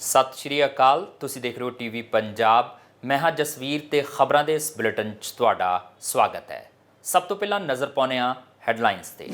सत श्री अकाल। तुसीं देख रहे हो टीवी पंजाब। मैं हाँ जसवीर ते खबरां दे इस बुलेटिन च तुहाडा स्वागत है। सब तो पहला नज़र पाउने आ हैडलाइनस ते।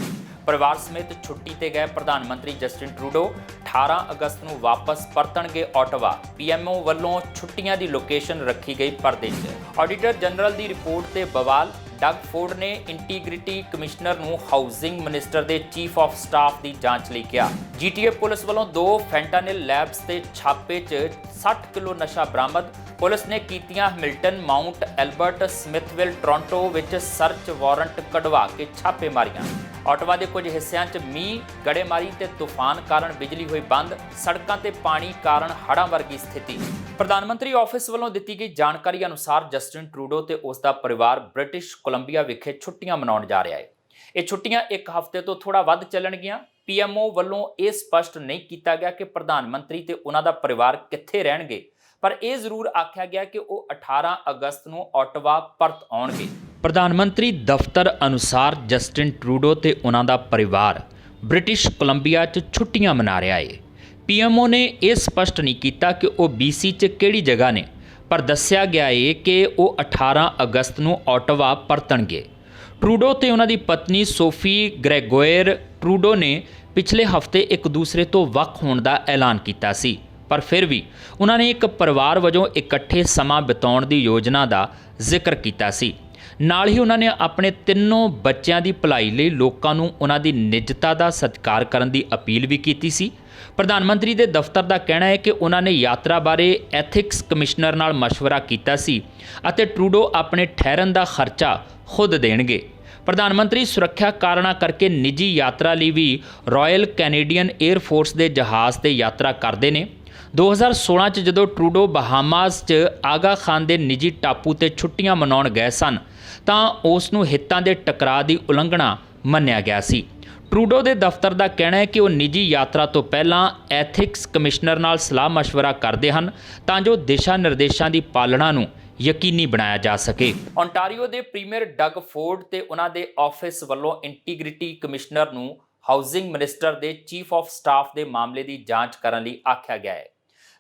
परिवार समेत छुट्टी ते गए प्रधानमंत्री जस्टिन ट्रूडो 18 अगस्त नूं वापस परतणगे ओटावा। पीएमओ वल्लों छुट्टियां दी लोकेशन रखी गई परदे च। ऑडिटर जनरल दी रिपोर्ट ते बवाल। डग फोर्ड ने इंटीग्रिटी कमिश्नर नूं housing minister they chief of staff की जांच लई किया। जीटीए पुलिस वालों 2 फैंटानिल लैब्स ते छापे च 60 किलो नशा बरामद। पुलिस ने कीतियां Hamilton Mount Albert Smithville Toronto विच सर्च वारंट कढवा के छापे मारियां। ओटावा के कुछ हिस्सों च मीह गड़ेमारी ते तूफान कारण बिजली हुई बंद। सड़कों ते पानी कारण हड़ां वर्गी स्थिति। प्रधानमंत्री ऑफिस वालों दी गई जानकारी अनुसार जस्टिन ट्रूडो ते उसका परिवार ब्रिटिश कोलंबिया विखे छुट्टियां मनाउण जा रहा है। ये छुट्टियां एक हफ्ते तो थोड़ा वध चलणगियां। पीएमओ वालों यह स्पष्ट नहीं किया गया कि प्रधानमंत्री ते उन्हां दा परिवार कित्थे रहणगे, पर यह जरूर आख्या गया कि वो 18 अगस्त नूं ओटावा परत आउणगे। प्रधानमंत्री दफ्तर अनुसार जस्टिन ट्रूडो ते उन्हां दा परिवार ब्रिटिश कोलंबिया च छुट्टियां मना रहा है। पीएमओ ने यह स्पष्ट नहीं किया कि वो बीसी च किहड़ी जगह ने, पर दस्सिया गया है कि वो 18 अगस्त नूं ओटावा परतणगे। ट्रूडो ते उन्हां दी पत्नी सोफी ग्रेगोयर ट्रूडो ने पिछले हफ्ते एक दूसरे तो वख होने का ऐलान किया सी, पर फिर भी उन्होंने एक परिवार वजों इकट्ठे समा बिताउण दी योजना का जिक्र किया सी। नाल ही उन्होंने अपने तीनों बच्चों की भलाई लई लोकां नूं उन्हां दी निजता का सत्कार करन दी अपील भी की सी। प्रधानमंत्री के दफ्तर का कहना है कि उन्होंने यात्रा बारे एथिक्स कमिश्नर नाल मशवरा किया सी अते ट्रूडो अपने ठहरन का खर्चा खुद देणगे। प्रधानमंत्री सुरक्षा कारणा करके निजी यात्रा लई भी रॉयल कैनेडियन एयरफोर्स के जहाज़ से यात्रा करते हैं। 2016 च जदों ट्रूडो बहामास च आगा खान के निजी टापू ते छुट्टियां मनाउण गए सन तां उस नूं हितां दे टकराअ दी उलंघना मन्निया गया सी। ट्रूडो के दफ्तर का कहना है कि वो निजी यात्रा तो पहला एथिक्स कमिश्नर नाल सलाह मशवरा करते हैं तां जो दिशा निर्देशों की पालना नूं यकीनी बनाया जा सके। ओंटारियो के प्रीमियर डग फोर्ड ते उन्हां दे ऑफिस वालों इंटीग्रिटी कमिश्नर नूं हाउसिंग मिनिस्टर के चीफ ऑफ स्टाफ के मामले की जांच करने लई आख्या गया है।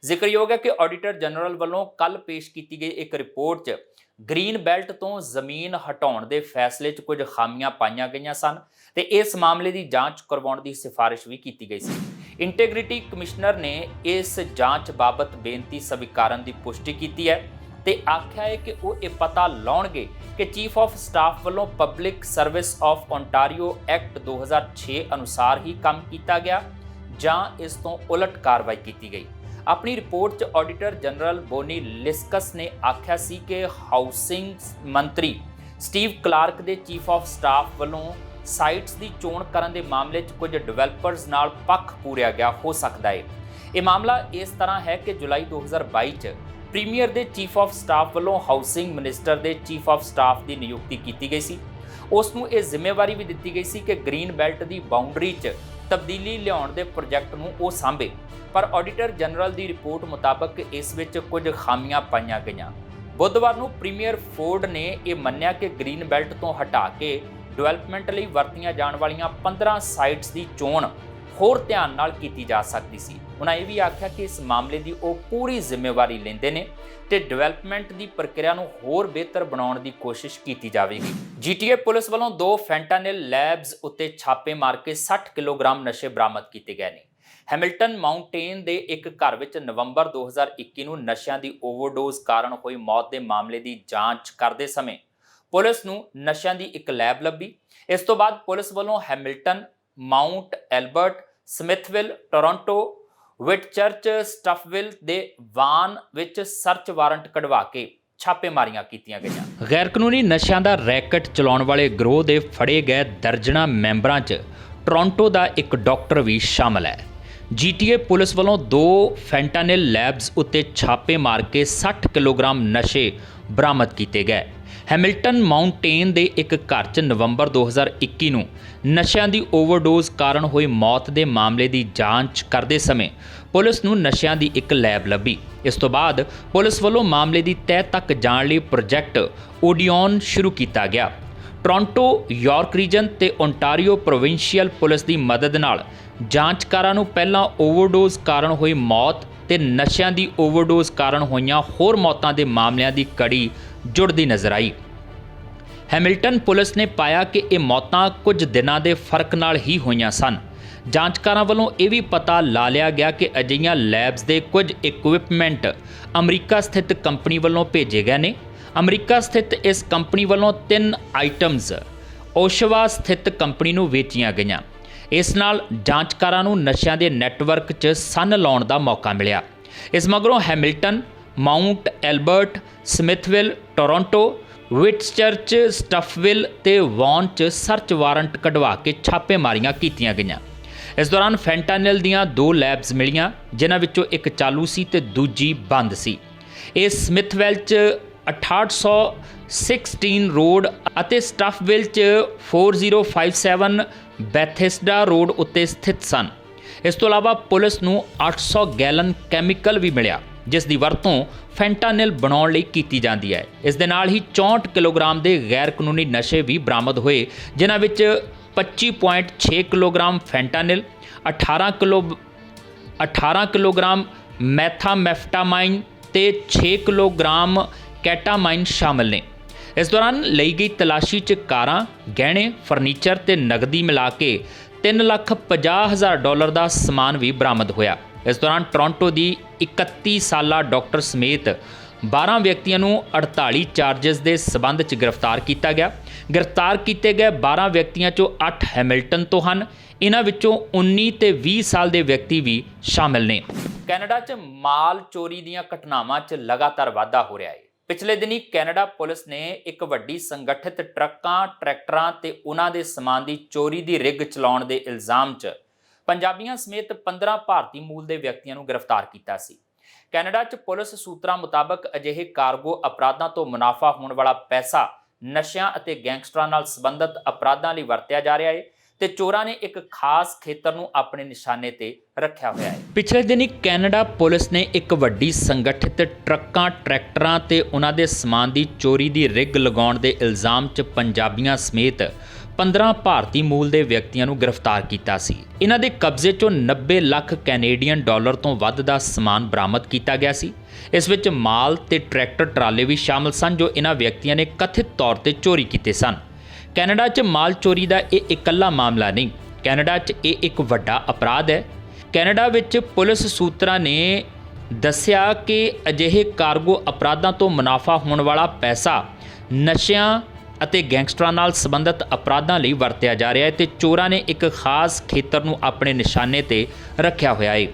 जिक्रयोग है कि ऑडिटर जनरल वालों कल पेश की गई एक रिपोर्ट च ग्रीन बैल्ट तो जमीन हटाउण के फैसले च कुछ खामियां पाईयां गईयां सन ते इस मामले की जांच करवाउण की सिफारिश भी की गई सी। इंटीग्रिटी कमिश्नर ने इस जांच बाबत बेनती स्वीकारन की पुष्टि की है ते आख्या है कि वो ये पता लाउणगे कि चीफ ऑफ स्टाफ वालों public service of Ontario act 2006 अनुसार ही काम किया गया जां इस तो उलट कार्रवाई की गई। अपनी रिपोर्ट च ऑडिटर जनरल बोनी लिस्कस ने आख्या सी कि हाउसिंग मंत्री स्टीव क्लार्क के चीफ ऑफ स्टाफ वालों साइट्स की चोण करने के मामले च कुछ डिवेलपर्स नाल पक्ष पूरिया गया हो सकता है। ये मामला इस तरह है कि जुलाई 2022 च प्रीमियर के चीफ ऑफ स्टाफ वालों हाउसिंग मिनिस्टर के चीफ ऑफ स्टाफ की नियुक्ति की गई सी। उसनूं ये जिम्मेवारी भी दी गई सी कि ग्रीन बैल्ट की बाउंडरी च तब्दीली लियाउण दे प्रोजैक्ट नूं वो सांभे, पर ऑडिटर जनरल की रिपोर्ट मुताबक इस विच कुछ खामियां पाईयां गईयां। बुधवार नूं प्रीमियर फोर्ड ने यह मन्निया कि ग्रीन बैल्ट तो हटा के डिवेलपमेंट लई वरतियां जाण वालियां 15 साइट्स की चोण होर ध्यान नाल कीती जा सकती सी। उन्होंने यह भी आख्या कि इस मामले की वो पूरी जिम्मेवारी लेंदे ने ते डिवेलपमेंट की प्रक्रिया नूं होर बेहतर बनाउण की कोशिश की जाएगी। जीटीए पुलिस वालों 2 फैंटानिल लैब्स उत्ते छापे मार के 60 किलोग्राम नशे बरामद किए गए हैं। हैमिल्टन माउंटेन के एक घर विच नवंबर 2021 नूं नशियां दी ओवरडोज कारण हुई मौत के मामले की जांच करते समय पुलिस नूं नशियां दी एक लैब लभी। इस तो बाद पुलिस वालों Hamilton Mount Albert Smithville Toronto Whitchurch Stouffville दे वान विच सर्च वारंट कढवा के छापेमारियां कीतियां गईयां। गैर कानूनी नशियां दा रैकेट चलाउण वाले गिरोह दे फड़े गए दर्जना मैंबरां च टोरंटो दा एक डॉक्टर भी शामिल है। जीटीए पुलिस वालों 2 फैंटानिल लैब्स उत्ते छापे मार के 60 किलोग्राम नशे बरामद किए गए। हैमिल्टन माउंटेन के एक घर च नवंबर 2021 नूं नशियां दी ओवरडोज कारण हुई मौत के मामले की जांच करते समय पुलिस नूं नशियां दी एक लैब लभी। इस तो बाद पुलिस वालों मामले की तह तक जाण लई प्रोजैक्ट ओडियन शुरू किया गया। टोरंटो यॉर्क रीजन ते ओंटारियो प्रोविंशियल पुलिस की मदद नाल जांचकारां नूं पहलां ओवरडोज कारण हुई मौत ਤੇ ਨਸ਼ਿਆਂ ਦੀ ਓਵਰਡੋਜ਼ ਕਾਰਨ ਹੋਈਆਂ ਹੋਰ ਮੌਤਾਂ ਦੇ ਮਾਮਲਿਆਂ ਦੀ ਕੜੀ ਜੁੜਦੀ ਨਜ਼ਰ ਆਈ। ਹੈਮਿਲਟਨ ਪੁਲਿਸ ਨੇ ਪਾਇਆ ਕਿ ਇਹ ਮੌਤਾਂ ਕੁਝ ਦਿਨਾਂ ਦੇ ਫਰਕ ਨਾਲ ਹੀ ਹੋਈਆਂ ਸਨ। ਜਾਂਚਕਾਰਾਂ ਵੱਲੋਂ ਇਹ ਵੀ ਪਤਾ ਲਾ ਲਿਆ ਗਿਆ ਕਿ ਅਜਿਹੀਆਂ ਲੈਬਸ ਦੇ ਕੁਝ ਇਕਵਿਪਮੈਂਟ ਅਮਰੀਕਾ ਸਥਿਤ ਕੰਪਨੀ ਵੱਲੋਂ ਭੇਜੇ ਗਏ ਨੇ। ਅਮਰੀਕਾ ਸਥਿਤ ਇਸ ਕੰਪਨੀ ਵੱਲੋਂ 3 ਆਈਟਮਸ ਓਸ਼ਵਾ ਸਥਿਤ ਕੰਪਨੀ ਨੂੰ ਵੇਚੀਆਂ ਗਈਆਂ। ਇਸ ਨਾਲ ਜਾਂਚਕਾਰਾਂ ਨੂੰ ਨਸ਼ਿਆਂ ਦੇ ਨੈਟਵਰਕ 'ਚ ਸੰਨ ਲਾਉਣ ਦਾ ਮੌਕਾ ਮਿਲਿਆ। ਇਸ ਮਗਰੋਂ ਹੈਮਿਲਟਨ, ਮਾਊਂਟ ਐਲਬਰਟ, ਸਮਿਥਵਿਲ, ਟੋਰਾਂਟੋ, ਵਿਟਸਚਰਚ, ਸਟਫਵਿਲ ਤੇ ਵੌਨ 'ਚ ਸਰਚ ਵਾਰੰਟ ਕਢਵਾ ਕੇ ਛਾਪੇਮਾਰੀਆਂ ਕੀਤੀਆਂ ਗਈਆਂ। ਇਸ ਦੌਰਾਨ ਫੈਂਟਾਨਿਲ ਦੀਆਂ 2 ਲੈਬਸ ਮਿਲੀਆਂ, ਜਿਨ੍ਹਾਂ ਵਿੱਚੋਂ ਇੱਕ ਚਾਲੂ ਸੀ ਤੇ ਦੂਜੀ ਬੰਦ ਸੀ। ਇਹ ਸਮਿਥਵਿਲ 'ਚ 6816 ਰੋਡ ਅਤੇ ਸਟਫਵਿਲ 'ਚ 4057 ਬੈਥੇਸਡਾ ਰੋਡ ਉੱਤੇ ਸਥਿਤ ਸਨ। ਇਸ ਤੋਂ ਇਲਾਵਾ ਪੁਲਿਸ ਨੂੰ 800 ਗੈਲਨ ਕੈਮੀਕਲ ਵੀ ਮਿਲਿਆ, ਜਿਸ ਦੀ ਵਰਤੋਂ ਫੈਂਟਾਨਿਲ ਬਣਾਉਣ ਲਈ ਕੀਤੀ ਜਾਂਦੀ ਹੈ। ਇਸ ਦੇ ਨਾਲ ਹੀ 64 ਕਿਲੋਗ੍ਰਾਮ ਦੇ ਗੈਰ ਕਾਨੂੰਨੀ ਨਸ਼ੇ ਵੀ ਬਰਾਮਦ ਹੋਏ, ਜਿਨ੍ਹਾਂ ਵਿੱਚ 25.6 ਕਿਲੋਗ੍ਰਾਮ ਫੈਂਟਾਨਿਲ, 18 ਕਿਲੋਗ੍ਰਾਮ ਮੈਥਾਮੈਫਟਾਮਾਈਨ ਤੇ 6 ਕਿਲੋਗ੍ਰਾਮ ਕੈਟਾਮਾਈਨ ਸ਼ਾਮਲ ਨੇ। ਇਸ ਦੌਰਾਨ ਲਈ ਗਈ ਤਲਾਸ਼ੀ 'ਚ ਕਾਰਾਂ, ਗਹਿਣੇ, ਫਰਨੀਚਰ ਤੇ ਨਗਦੀ ਮਿਲਾ ਕੇ $3,50,000 ਦਾ ਸਮਾਨ ਵੀ ਬਰਾਮਦ ਹੋਇਆ। ਇਸ ਦੌਰਾਨ ਟੋਰਾਂਟੋ ਦੀ 31 ਸਾਲਾ ਡਾਕਟਰ ਸਮੇਤ 12 ਵਿਅਕਤੀਆਂ ਨੂੰ 48 ਚਾਰजेस ਦੇ ਸਬੰਧ 'ਚ ਗ੍ਰਿਫਤਾਰ ਕੀਤਾ ਗਿਆ। ਗ੍ਰਿਫਤਾਰ ਕੀਤੇ ਗਏ 12 ਵਿਅਕਤੀਆਂ 'ਚੋਂ 8 ਹੈਮਿਲਟਨ ਤੋਂ ਹਨ। ਇਹਨਾਂ ਵਿੱਚੋਂ 19 ਤੇ 20 ਸਾਲ ਦੇ ਵਿਅਕਤੀ ਵੀ ਸ਼ਾਮਲ ਨੇ। ਕੈਨੇਡਾ 'ਚ ਮਾਲ ਚੋਰੀ ਦੀਆਂ ਘਟਨਾਵਾਂ 'ਚ ਲਗਾਤਾਰ ਵਾਧਾ ਹੋ ਰਿਹਾ ਹੈ। ਪਿਛਲੇ ਦਿਨੀ ਕੈਨੇਡਾ ਪੁਲਿਸ ਨੇ ਇੱਕ ਵੱਡੀ ਸੰਗਠਿਤ ਟਰੱਕਾਂ, ਟਰੈਕਟਰਾਂ ਤੇ ਉਹਨਾਂ ਦੇ ਸਮਾਨ ਦੀ ਚੋਰੀ ਦੀ ਰਿਗ ਚਲਾਉਣ ਦੇ ਇਲਜ਼ਾਮ 'ਚ ਪੰਜਾਬੀਆਂ ਸਮੇਤ 15 ਭਾਰਤੀ ਮੂਲ ਦੇ ਵਿਅਕਤੀਆਂ ਨੂੰ ਗ੍ਰਿਫਤਾਰ ਕੀਤਾ ਸੀ। ਕੈਨੇਡਾ 'ਚ ਪੁਲਿਸ ਸੂਤਰਾਂ ਮੁਤਾਬਕ ਅਜਿਹੇ ਕਾਰਗੋ ਅਪਰਾਧਾਂ ਤੋਂ ਮੁਨਾਫਾ ਹੋਣ ਵਾਲਾ ਪੈਸਾ ਨਸ਼ਿਆਂ ਅਤੇ ਗੈਂਗਸਟਰਾਂ ਨਾਲ ਸੰਬੰਧਿਤ ਅਪਰਾਧਾਂ ਲਈ ਵਰਤਿਆ ਜਾ ਰਿਹਾ ਹੈ ਤੇ ਚੋਰਾਂ ਨੇ ਇੱਕ ਖਾਸ ਖੇਤਰ ਨੂੰ ਆਪਣੇ ਨਿਸ਼ਾਨੇ ਤੇ ਰੱਖਿਆ ਹੋਇਆ ਹੈ। ਪਿਛਲੇ ਦਿਨੀ ਕੈਨੇਡਾ ਪੁਲਿਸ ਨੇ ਇੱਕ ਵੱਡੀ ਸੰਗਠਿਤ ਟਰੱਕਾਂ, ਟਰੈਕਟਰਾਂ ਤੇ ਉਹਨਾਂ ਦੇ ਸਮਾਨ ਦੀ ਚੋਰੀ ਦੀ ਰਿਗ ਲਗਾਉਣ ਦੇ ਇਲਜ਼ਾਮ 'ਚ ਪੰਜਾਬੀਆਂ ਸਮੇਤ 15 ਭਾਰਤੀ ਮੂਲ ਦੇ ਵਿਅਕਤੀਆਂ ਨੂੰ ਗ੍ਰਿਫਤਾਰ ਕੀਤਾ ਸੀ। ਇਹਨਾਂ ਦੇ ਕਬਜ਼ੇ 'ਚੋਂ 90 ਲੱਖ ਕੈਨੇਡੀਅਨ ਡਾਲਰ ਤੋਂ ਵੱਧ ਦਾ ਸਮਾਨ ਬਰਾਮਦ ਕੀਤਾ ਗਿਆ ਸੀ। ਇਸ ਵਿੱਚ ਮਾਲ ਤੇ ਟਰੈਕਟਰ ਟਰਾਲੇ ਵੀ ਸ਼ਾਮਲ ਸਨ, ਜੋ ਇਹਨਾਂ ਵਿਅਕਤੀਆਂ ਨੇ ਕਥਿਤ ਤੌਰ ਤੇ ਚੋਰੀ ਕੀਤੇ ਸਨ। ਕੈਨੇਡਾ 'ਚ ਮਾਲ ਚੋਰੀ ਦਾ ਇਹ ਇਕੱਲਾ ਮਾਮਲਾ ਨਹੀਂ, ਕੈਨੇਡਾ 'ਚ ਇਹ ਇੱਕ ਵੱਡਾ ਅਪਰਾਧ ਹੈ। ਕੈਨੇਡਾ ਵਿੱਚ ਪੁਲਿਸ ਸੂਤਰਾਂ ਨੇ ਦੱਸਿਆ ਕਿ ਅਜਿਹੇ ਕਾਰਗੋ ਅਪਰਾਧਾਂ ਤੋਂ ਮੁਨਾਫਾ ਹੋਣ ਵਾਲਾ ਪੈਸਾ ਨਸ਼ਿਆਂ ਅਤੇ ਗੈਂਗਸਟਰਾਂ ਨਾਲ ਸੰਬੰਧਿਤ ਅਪਰਾਧਾਂ ਲਈ ਵਰਤਿਆ ਜਾ ਰਿਹਾ ਹੈ ਤੇ ਚੋਰਾਂ ਨੇ ਇੱਕ ਖਾਸ ਖੇਤਰ ਨੂੰ ਆਪਣੇ ਨਿਸ਼ਾਨੇ ਤੇ ਰੱਖਿਆ ਹੋਇਆ ਹੈ।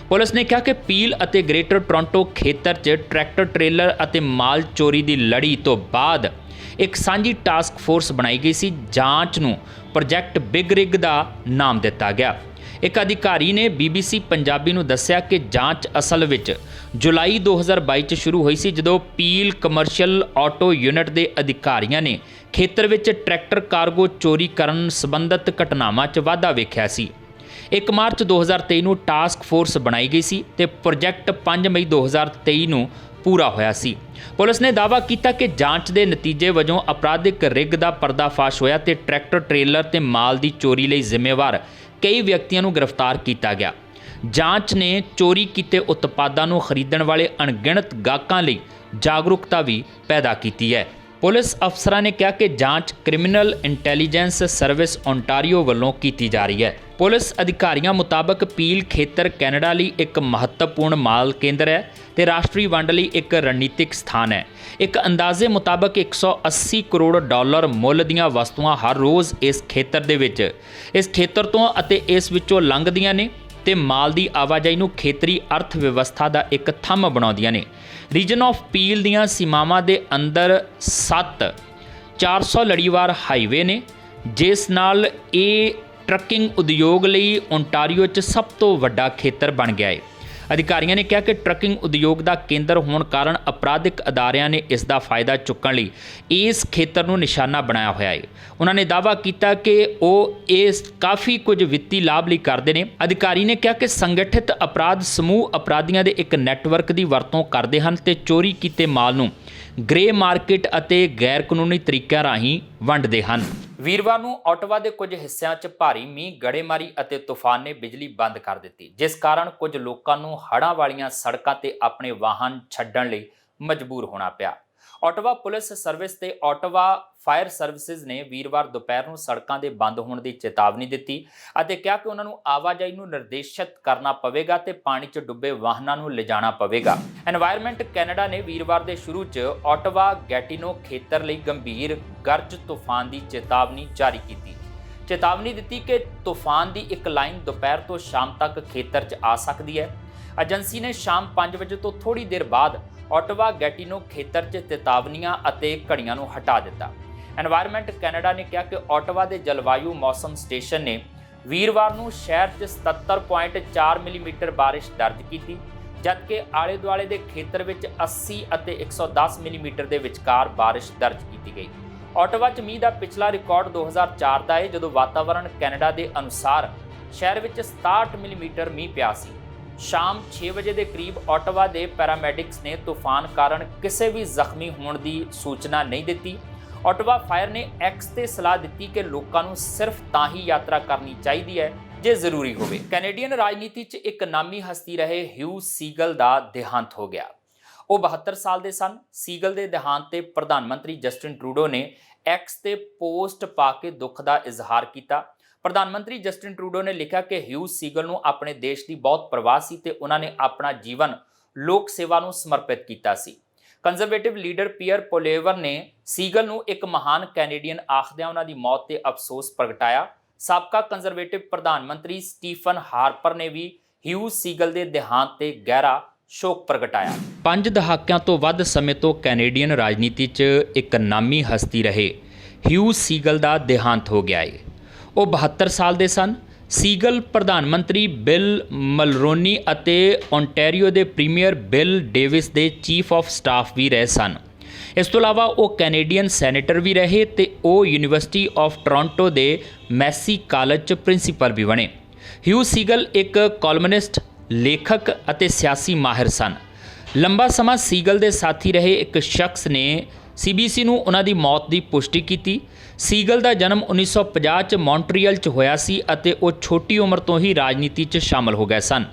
ਪੁਲਿਸ ਨੇ ਕਿਹਾ ਕਿ ਪੀਲ ਅਤੇ ਗ੍ਰੇਟਰ ਟੋਰਾਂਟੋ ਖੇਤਰ 'ਚ ਟਰੈਕਟਰ, ਟ੍ਰੇਲਰ ਅਤੇ ਮਾਲ ਚੋਰੀ ਦੀ ਲੜੀ ਤੋਂ ਬਾਅਦ ਇੱਕ ਸਾਂਝੀ ਟਾਸਕ ਫੋਰਸ ਬਣਾਈ ਗਈ ਸੀ। ਜਾਂਚ ਨੂੰ ਪ੍ਰੋਜੈਕਟ ਬਿਗ ਰਿਗ ਦਾ ਨਾਮ ਦਿੱਤਾ ਗਿਆ। ਇੱਕ ਅਧਿਕਾਰੀ ਨੇ BBC ਪੰਜਾਬੀ ਨੂੰ ਦੱਸਿਆ ਕਿ ਜਾਂਚ ਅਸਲ ਵਿੱਚ ਜੁਲਾਈ 2022 'ਚ ਸ਼ੁਰੂ ਹੋਈ ਸੀ, ਜਦੋਂ ਪੀਲ ਕਮਰਸ਼ੀਅਲ ਆਟੋ ਯੂਨਿਟ ਦੇ ਅਧਿਕਾਰੀਆਂ ਨੇ ਖੇਤਰ ਵਿੱਚ ਟਰੈਕਟਰ ਕਾਰਗੋ ਚੋਰੀ ਕਰਨ ਸੰਬੰਧਿਤ ਘਟਨਾਵਾਂ 'ਚ ਵਾਧਾ ਵੇਖਿਆ ਸੀ। 1 ਮਾਰਚ 2023 ਨੂੰ ਟਾਸਕ ਫੋਰਸ ਬਣਾਈ ਗਈ ਸੀ ਤੇ ਪ੍ਰੋਜੈਕਟ 5 ਮਈ 2023 ਨੂੰ ਪੂਰਾ ਹੋਇਆ ਸੀ। ਪੁਲਿਸ ਨੇ ਦਾਅਵਾ ਕੀਤਾ ਕਿ ਜਾਂਚ ਦੇ ਨਤੀਜੇ ਵਜੋਂ ਅਪਰਾਧਿਕ ਰਿਗ ਦਾ ਪਰਦਾਫਾਸ਼ ਹੋਇਆ ਤੇ ਟਰੈਕਟਰ, ਟ੍ਰੇਲਰ ਤੇ ਮਾਲ ਦੀ ਚੋਰੀ ਲਈ ਜ਼ਿੰਮੇਵਾਰ ਕਈ ਵਿਅਕਤੀਆਂ ਨੂੰ ਗ੍ਰਿਫਤਾਰ ਕੀਤਾ ਗਿਆ। ਜਾਂਚ ਨੇ ਚੋਰੀ ਕੀਤੇ ਉਤਪਾਦਾਂ ਨੂੰ ਖਰੀਦਣ ਵਾਲੇ ਅਣਗਿਣਤ ਗਾਹਕਾਂ ਲਈ ਜਾਗਰੂਕਤਾ ਵੀ ਪੈਦਾ ਕੀਤੀ ਹੈ। ਪੁਲਿਸ ਅਫਸਰਾਂ ਨੇ ਕਿਹਾ ਕਿ ਜਾਂਚ ਕ੍ਰਿਮੀਨਲ ਇੰਟੈਲੀਜੈਂਸ ਸਰਵਿਸ ਓਨਟਾਰੀਓ ਵੱਲੋਂ ਕੀਤੀ ਜਾ ਰਹੀ ਹੈ। ਪੁਲਿਸ ਅਧਿਕਾਰੀਆਂ ਮੁਤਾਬਕ ਪੀਲ ਖੇਤਰ ਕੈਨੇਡਾ ਲਈ ਇੱਕ ਮਹੱਤਵਪੂਰਨ ਮਾਲ ਕੇਂਦਰ ਹੈ ਤੇ ਰਾਸ਼ਟਰੀ ਵੰਡ ਲਈ ਇੱਕ ਰਣਨੀਤਿਕ ਸਥਾਨ ਹੈ। ਇੱਕ ਅੰਦਾਜ਼ੇ ਮੁਤਾਬਕ $180 ਕਰੋੜ ਮੁੱਲ ਦੀਆਂ ਵਸਤੂਆਂ ਹਰ ਰੋਜ਼ ਇਸ ਖੇਤਰ ਤੋਂ ਅਤੇ ਇਸ ਵਿੱਚੋਂ ਲੰਘਦੀਆਂ ਨੇ ਤੇ ਮਾਲ ਦੀ ਆਵਾਜਾਈ ਨੂੰ ਖੇਤਰੀ ਅਰਥ ਵਿਵਸਥਾ ਦਾ ਇੱਕ ਥੰਮ ਬਣਾਉਂਦੀਆਂ ਨੇ। ਰੀਜਨ ਆਫ ਪੀਲ ਦੀਆਂ ਸੀਮਾਵਾਂ ਦੇ ਅੰਦਰ 7 400 ਲੜੀਵਾਰ ਹਾਈਵੇ ਨੇ, ਜਿਸ ਨਾਲ ਇਹ ਟਰੱਕਿੰਗ ਉਦਯੋਗ ਲਈ ਓਨਟਾਰੀਓ 'ਚ ਸਭ ਤੋਂ ਵੱਡਾ ਖੇਤਰ ਬਣ ਗਿਆ ਹੈ। ਅਧਿਕਾਰੀਆਂ ਨੇ ਕਿਹਾ ਕਿ ਟਰੱਕਿੰਗ ਉਦਯੋਗ ਦਾ ਕੇਂਦਰ ਹੋਣ ਕਾਰਨ ਅਪਰਾਧਿਕ ਅਦਾਰਿਆਂ ਨੇ ਇਸ ਦਾ ਫਾਇਦਾ ਚੁੱਕਣ ਲਈ ਇਸ ਖੇਤਰ ਨੂੰ ਨਿਸ਼ਾਨਾ ਬਣਾਇਆ ਹੋਇਆ ਹੈ। ਉਹਨਾਂ ਨੇ ਦਾਅਵਾ ਕੀਤਾ ਕਿ ਉਹ ਇਸ ਕਾਫੀ ਕੁਝ ਵਿੱਤੀ ਲਾਭ ਲਈ ਕਰਦੇ ਨੇ। ਅਧਿਕਾਰੀ ਨੇ ਕਿਹਾ ਕਿ ਸੰਗਠਿਤ ਅਪਰਾਧ ਸਮੂਹ ਅਪਰਾਧੀਆਂ ਦੇ ਇੱਕ ਨੈਟਵਰਕ ਦੀ ਵਰਤੋਂ ਕਰਦੇ ਹਨ ਤੇ ਚੋਰੀ ਕੀਤੇ ਮਾਲ ਨੂੰ ਗ੍ਰੇ ਮਾਰਕੀਟ ਅਤੇ ਗੈਰ ਕਾਨੂੰਨੀ ਤਰੀਕਿਆਂ ਰਾਹੀਂ ਵੰਡਦੇ ਹਨ। ਵੀਰਵਾਰ ਨੂੰ ਓਟਾਵਾ ਦੇ ਕੁਝ ਹਿੱਸਿਆਂ 'ਚ ਭਾਰੀ ਮੀਂਹ, ਗੜੇਮਾਰੀ ਅਤੇ ਤੂਫਾਨ ਨੇ ਬਿਜਲੀ ਬੰਦ ਕਰ ਦਿੱਤੀ, ਜਿਸ ਕਾਰਨ ਕੁਝ ਲੋਕਾਂ ਨੂੰ ਹੜ੍ਹਾਂ ਵਾਲੀਆਂ ਸੜਕਾਂ ਤੇ ਆਪਣੇ ਵਾਹਨ ਛੱਡਣ ਲਈ ਮਜਬੂਰ ਹੋਣਾ ਪਿਆ। ਓਟਾਵਾ ਪੁਲਿਸ ਸਰਵਿਸ ਤੇ ਓਟਾਵਾ ਫਾਇਰ ਸਰਵਿਸਿਜ਼ ਨੇ ਵੀਰਵਾਰ ਦੁਪਹਿਰ ਨੂੰ ਸੜਕਾਂ ਦੇ ਬੰਦ ਹੋਣ ਦੀ ਚੇਤਾਵਨੀ ਦਿੱਤੀ ਅਤੇ ਕਿਹਾ ਕਿ ਉਹਨਾਂ ਨੂੰ ਆਵਾਜਾਈ ਨੂੰ ਨਿਰਦੇਸ਼ਿਤ ਕਰਨਾ ਪਵੇਗਾ ਤੇ ਪਾਣੀ 'ਚ ਡੁੱਬੇ ਵਾਹਨਾਂ ਨੂੰ ਲਿਜਾਣਾ ਪਵੇਗਾ। ਐਨਵਾਇਰਨਮੈਂਟ ਕੈਨੇਡਾ ਨੇ ਵੀਰਵਾਰ ਦੇ ਸ਼ੁਰੂ 'ਚ ਓਟਾਵਾ ਗੈਟਿਨੋ ਖੇਤਰ ਲਈ ਗੰਭੀਰ ਗਰਜ ਤੂਫਾਨ ਦੀ ਚੇਤਾਵਨੀ ਜਾਰੀ ਕੀਤੀ। ਚੇਤਾਵਨੀ ਦਿੱਤੀ ਕਿ ਤੂਫਾਨ ਦੀ ਇੱਕ ਲਾਈਨ ਦੁਪਹਿਰ ਤੋਂ ਸ਼ਾਮ ਤੱਕ ਖੇਤਰ 'ਚ ਆ ਸਕਦੀ ਹੈ। ਏਜੰਸੀ ਨੇ ਸ਼ਾਮ 5 ਵਜੇ ਤੋਂ ਥੋੜੀ ਦੇਰ ਬਾਅਦ ਓਟਾਵਾ ਗੈਟਿਨੋ ਖੇਤਰ 'ਚ ਚੇਤਾਵਨੀਆਂ ਅਤੇ ਘੜੀਆਂ ਨੂੰ ਹਟਾ ਦਿੱਤਾ। ਐਨਵਾਇਰਨਮੈਂਟ ਕੈਨੇਡਾ ਨੇ ਕਿਹਾ ਕਿ ਓਟਾਵਾ ਦੇ ਜਲਵਾਯੂ ਮੌਸਮ ਸਟੇਸ਼ਨ ਨੇ ਵੀਰਵਾਰ ਨੂੰ ਸ਼ਹਿਰ 'ਚ 77.4 ਮਿਲੀਮੀਟਰ ਬਾਰਿਸ਼ ਦਰਜ ਕੀਤੀ, ਜਦਕਿ ਆਲੇ ਦੁਆਲੇ ਦੇ ਖੇਤਰ ਵਿੱਚ 80 ਅਤੇ 110 ਮਿਲੀਮੀਟਰ ਦੇ ਵਿਚਕਾਰ ਬਾਰਿਸ਼ ਦਰਜ ਕੀਤੀ ਗਈ। ਓਟਾਵਾ 'ਚ ਮੀਂਹ ਦਾ ਪਿਛਲਾ ਰਿਕਾਰਡ 2004 ਦਾ ਹੈ, ਜਦੋਂ ਵਾਤਾਵਰਣ ਕੈਨੇਡਾ ਦੇ ਅਨੁਸਾਰ ਸ਼ਹਿਰ ਵਿੱਚ 67 ਮਿਲੀਮੀਟਰ ਮੀਂਹ ਪਿਆ ਸੀ। ਸ਼ਾਮ 6 ਵਜੇ ਦੇ ਕਰੀਬ ਓਟਾਵਾ ਦੇ ਪੈਰਾਮੈਡਿਕਸ ਨੇ ਤੂਫਾਨ ਕਾਰਨ ਕਿਸੇ ਵੀ ਜ਼ਖਮੀ ਹੋਣ ਦੀ ਸੂਚਨਾ ਨਹੀਂ ਦਿੱਤੀ। ਓਟਾਵਾ ਫਾਇਰ ਨੇ ਐਕਸ ਤੇ ਸਲਾਹ ਦਿੱਤੀ ਕਿ ਲੋਕਾਂ ਨੂੰ ਸਿਰਫ ਤਾਂ ਹੀ ਯਾਤਰਾ ਕਰਨੀ ਚਾਹੀਦੀ ਹੈ ਜੇ ਜ਼ਰੂਰੀ ਹੋਵੇ। ਕੈਨੇਡੀਅਨ ਰਾਜਨੀਤੀ 'ਚ ਇੱਕ ਨਾਮੀ ਹਸਤੀ ਰਹੇ ਹਿਊ ਸੀਗਲ ਦਾ ਦੇਹਾਂਤ ਹੋ ਗਿਆ। ਉਹ 72 ਸਾਲ ਦੇ ਸਨ। ਸੀਗਲ ਦੇ ਦੇਹਾਂਤ ਤੇ ਪ੍ਰਧਾਨ ਮੰਤਰੀ ਜਸਟਿਨ ਟਰੂਡੋ ਨੇ ਐਕਸ ਤੇ ਪੋਸਟ ਪਾ ਕੇ ਦੁੱਖ ਦਾ ਇਜ਼ਹਾਰ ਕੀਤਾ। ਪ੍ਰਧਾਨ ਮੰਤਰੀ ਜਸਟਿਨ ਟਰੂਡੋ ਨੇ ਲਿਖਿਆ ਕਿ ਹਿਊ ਸੀਗਲ ਨੂੰ ਆਪਣੇ ਦੇਸ਼ ਦੀ ਬਹੁਤ ਪਰਵਾਹ ਸੀ ਤੇ ਉਹਨਾਂ ਨੇ ਆਪਣਾ ਜੀਵਨ ਲੋਕ ਸੇਵਾ ਨੂੰ ਸਮਰਪਿਤ ਕੀਤਾ ਸੀ। ਕੰਜ਼ਰਵੇਟਿਵ ਲੀਡਰ ਪੀਅਰ ਪੋਲੀਏਵਰ ਨੇ ਸੀਗਲ ਨੂੰ ਇੱਕ ਮਹਾਨ ਕੈਨੇਡੀਅਨ ਆਖਦਿਆਂ ਉਹਨਾਂ ਦੀ ਮੌਤ ਤੇ ਅਫਸੋਸ ਪ੍ਰਗਟਾਇਆ। ਸਾਬਕਾ ਕੰਜ਼ਰਵੇਟਿਵ ਪ੍ਰਧਾਨ ਮੰਤਰੀ ਸਟੀਫਨ ਹਾਰਪਰ ਨੇ ਵੀ ਹਿਊ ਸੀਗਲ ਦੇ ਦੇਹਾਂਤ ਤੇ ਗਹਿਰਾ ਸ਼ੋਕ ਪ੍ਰਗਟਾਇਆ। 5 ਦਹਾਕਿਆਂ ਤੋਂ ਵੱਧ ਸਮੇਂ ਤੋਂ ਕੈਨੇਡੀਅਨ ਰਾਜਨੀਤੀ 'ਚ ਇੱਕ ਨਾਮੀ ਹਸਤੀ ਰਹੇ ਹਿਊ ਸੀਗਲ ਦਾ ਦੇਹਾਂਤ ਹੋ ਗਿਆ ਹੈ। ਉਹ 72 ਸਾਲ ਦੇ ਸਨ। ਸੀਗਲ ਪ੍ਰਧਾਨ ਮੰਤਰੀ ਬਿਲ ਮਲਰੋਨੀ ਅਤੇ ਓਨਟਾਰੀਓ ਦੇ ਪ੍ਰੀਮੀਅਰ ਬਿਲ ਡੇਵਿਸ ਦੇ ਚੀਫ ਆਫ ਸਟਾਫ ਵੀ ਰਹੇ ਸਨ। ਇਸ ਤੋਂ ਇਲਾਵਾ ਉਹ ਕੈਨੇਡੀਅਨ ਸੈਨੇਟਰ ਵੀ ਰਹੇ ਤੇ ਉਹ ਯੂਨੀਵਰਸਿਟੀ ਆਫ ਟੋਰਾਂਟੋ ਦੇ ਮੈਸੀ ਕਾਲਜ 'ਚ ਪ੍ਰਿੰਸੀਪਲ ਵੀ ਬਣੇ। ਹਿਊ ਸੀਗਲ ਇੱਕ ਕਾਲਮਨਿਸਟ, ਲੇਖਕ ਅਤੇ ਸਿਆਸੀ ਮਾਹਿਰ ਸਨ। ਲੰਬਾ ਸਮਾਂ ਸੀਗਲ ਦੇ ਸਾਥੀ ਰਹੇ ਇੱਕ ਸ਼ਖਸ ਨੇ CBC ਨੂੰ ਉਹਨਾਂ ਦੀ ਮੌਤ ਦੀ ਪੁਸ਼ਟੀ ਕੀਤੀ। ਸੀਗਲ ਦਾ ਜਨਮ 1950 'ਚ ਮੌਂਟਰੀਅਲ 'ਚ ਹੋਇਆ ਸੀ ਅਤੇ ਉਹ ਛੋਟੀ ਉਮਰ ਤੋਂ ਹੀ ਰਾਜਨੀਤੀ 'ਚ ਸ਼ਾਮਲ ਹੋ ਗਏ ਸਨ।